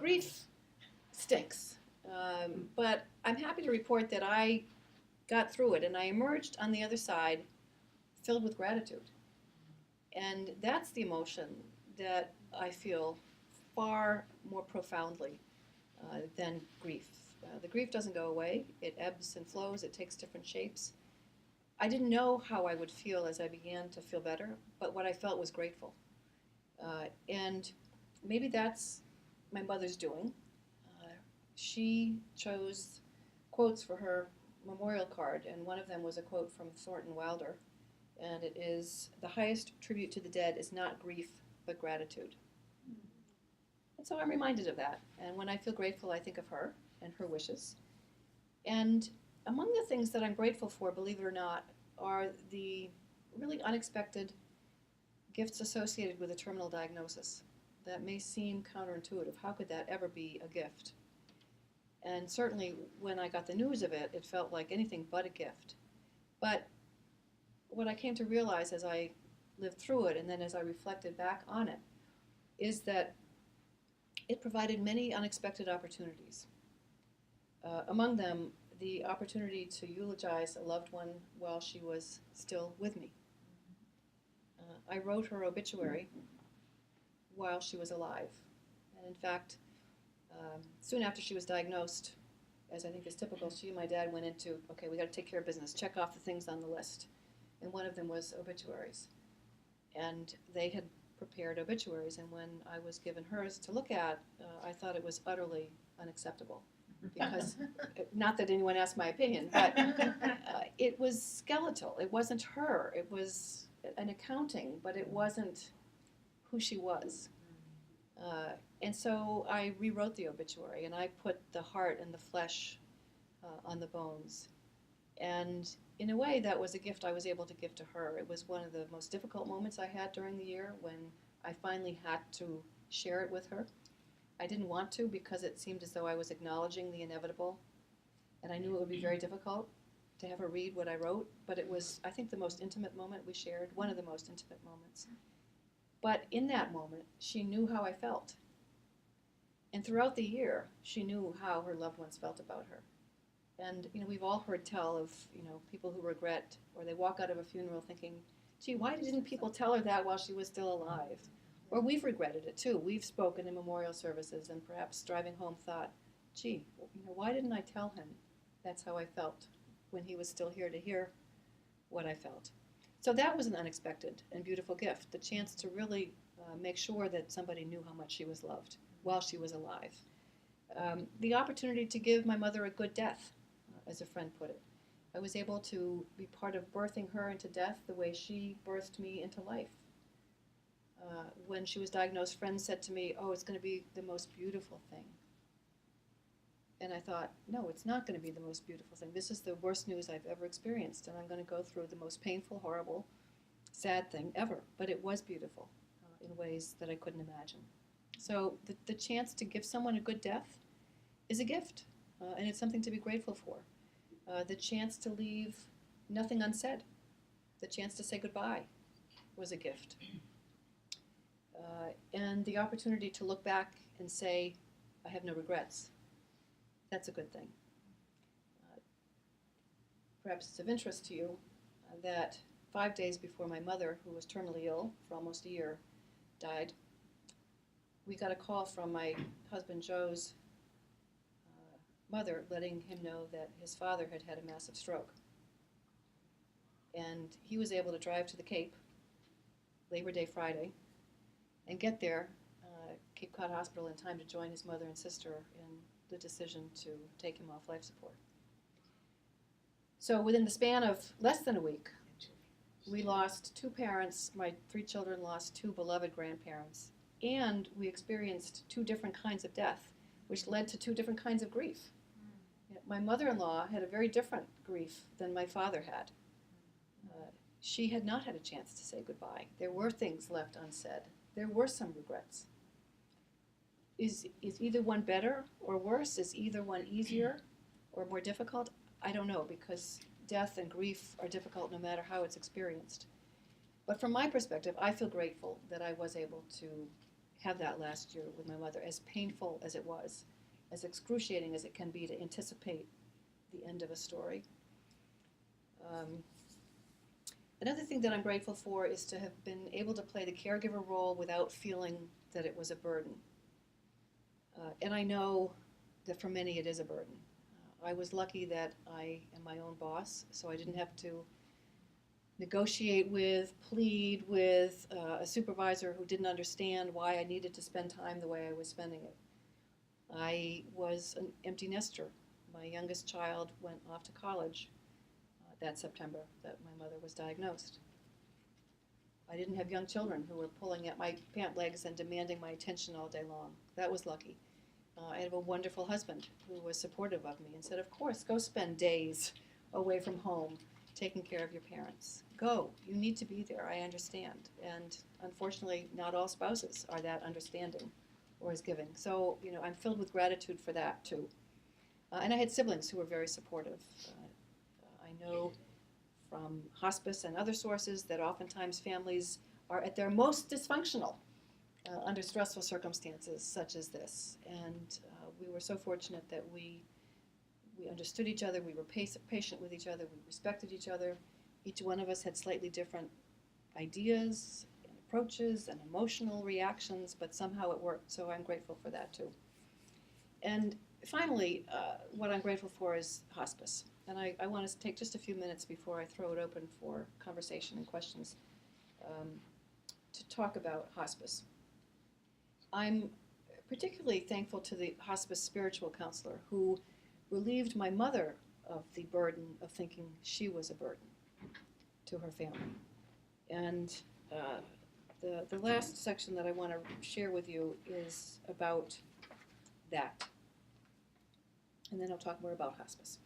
grief stinks. But I'm happy to report that I got through it and I emerged on the other side filled with gratitude. And that's the emotion that I feel far more profoundly than grief. The grief doesn't go away, it ebbs and flows, it takes different shapes. I didn't know how I would feel as I began to feel better, but what I felt was grateful. And maybe that's my mother's doing. She chose quotes for her memorial card, and one of them was a quote from Thornton Wilder, and it is, "The highest tribute to the dead is not grief, but gratitude." And so I'm reminded of that, and when I feel grateful, I think of her and her wishes. And among the things that I'm grateful for, believe it or not, are the really unexpected gifts associated with a terminal diagnosis. That may seem counterintuitive. How could that ever be a gift? And certainly when I got the news of it, it felt like anything but a gift. But what I came to realize as I lived through it and then as I reflected back on it is that it provided many unexpected opportunities. Among them, the opportunity to eulogize a loved one while she was still with me. I wrote her obituary while she was alive. And in fact, soon after she was diagnosed, as I think is typical, she and my dad went into, okay, we got to take care of business, check off the things on the list. And one of them was obituaries. And they had prepared obituaries, and when I was given hers to look at, I thought it was utterly unacceptable. Because, not that anyone asked my opinion, but it was skeletal. It wasn't her. It was an accounting, but it wasn't who she was. And so I rewrote the obituary, and I put the heart and the flesh on the bones. And in a way, that was a gift I was able to give to her. It was one of the most difficult moments I had during the year when I finally had to share it with her. I didn't want to because it seemed as though I was acknowledging the inevitable, and I knew it would be very difficult to have her read what I wrote, but it was, I think, the most intimate moment we shared, one of the most intimate moments. But in that moment, she knew how I felt. And throughout the year, she knew how her loved ones felt about her. And we've all heard tell of people who regret, or they walk out of a funeral thinking, gee, why didn't people tell her that while she was still alive? Or we've regretted it too. We've spoken in memorial services and perhaps driving home thought, gee, why didn't I tell him that's how I felt when he was still here to hear what I felt? So that was an unexpected and beautiful gift, the chance to really make sure that somebody knew how much she was loved while she was alive. The opportunity to give my mother a good death, as a friend put it. I was able to be part of birthing her into death the way she birthed me into life. When she was diagnosed, friends said to me, oh, it's going to be the most beautiful thing. And I thought, no, it's not going to be the most beautiful thing. This is the worst news I've ever experienced, and I'm going to go through the most painful, horrible, sad thing ever. But it was beautiful in ways that I couldn't imagine. So the chance to give someone a good death is a gift, and it's something to be grateful for. The chance to leave nothing unsaid, the chance to say goodbye was a gift. And the opportunity to look back and say, I have no regrets. That's a good thing. Perhaps it's of interest to you that 5 days before my mother, who was terminally ill for almost a year, died, we got a call from my husband Joe's mother letting him know that his father had had a massive stroke. And he was able to drive to the Cape, Labor Day Friday, and get there, Cape Cod Hospital, in time to join his mother and sister in the decision to take him off life support. So within the span of less than a week, we lost 2 parents. My 3 children lost 2 beloved grandparents. And we experienced 2 different kinds of death, which led to 2 different kinds of grief. My mother-in-law had a very different grief than my father had. She had not had a chance to say goodbye. There were things left unsaid. There were some regrets. Is either one better or worse? Is either one easier or more difficult? I don't know, because death and grief are difficult no matter how it's experienced. But from my perspective, I feel grateful that I was able to have that last year with my mother, as painful as it was, as excruciating as it can be to anticipate the end of a story. Another thing that I'm grateful for is to have been able to play the caregiver role without feeling that it was a burden. And I know that for many it is a burden. I was lucky that I am my own boss, so I didn't have to negotiate with, plead with a supervisor who didn't understand why I needed to spend time the way I was spending it. I was an empty nester. My youngest child went off to college that September that my mother was diagnosed. I didn't have young children who were pulling at my pant legs and demanding my attention all day long. That was lucky. I have a wonderful husband who was supportive of me and said, of course, go spend days away from home taking care of your parents. Go. You need to be there. I understand. And unfortunately, not all spouses are that understanding or as giving. So, I'm filled with gratitude for that, too. And I had siblings who were very supportive. I know from hospice and other sources that oftentimes families are at their most dysfunctional under stressful circumstances such as this. And we were so fortunate that we understood each other, we were patient with each other, we respected each other. Each one of us had slightly different ideas and approaches and emotional reactions, but somehow it worked, so I'm grateful for that too. And finally, what I'm grateful for is hospice. And I want to take just a few minutes before I throw it open for conversation and questions to talk about hospice. I'm particularly thankful to the hospice spiritual counselor who relieved my mother of the burden of thinking she was a burden to her family. And the last section that I want to share with you is about that. And then I'll talk more about hospice.